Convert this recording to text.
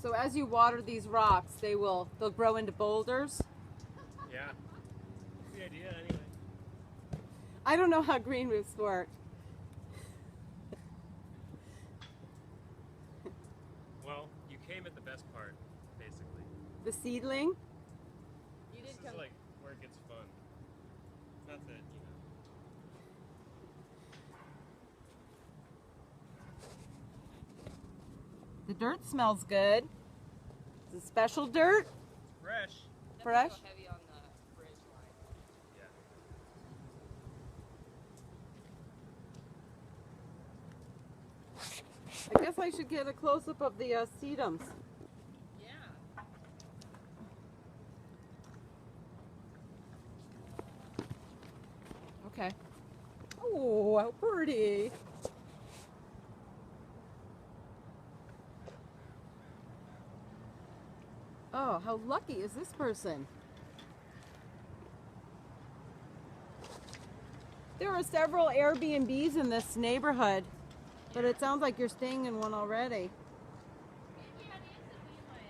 So as you water these rocks, they'll grow into boulders. Yeah. That's the idea anyway. I don't know how green roofs work. Well, you came at the best part, basically. The seedling? You This did is come. like where it gets fun. Not that, you know. The dirt smells good. Is it special dirt? It's fresh. Fresh? Definitely go heavy on the bridge line. Yeah. I guess I should get a close-up of the sedums. Yeah. Okay. Oh, how pretty. Oh, how lucky is this person? There are several Airbnbs in this neighborhood, but it sounds like you're staying in one already.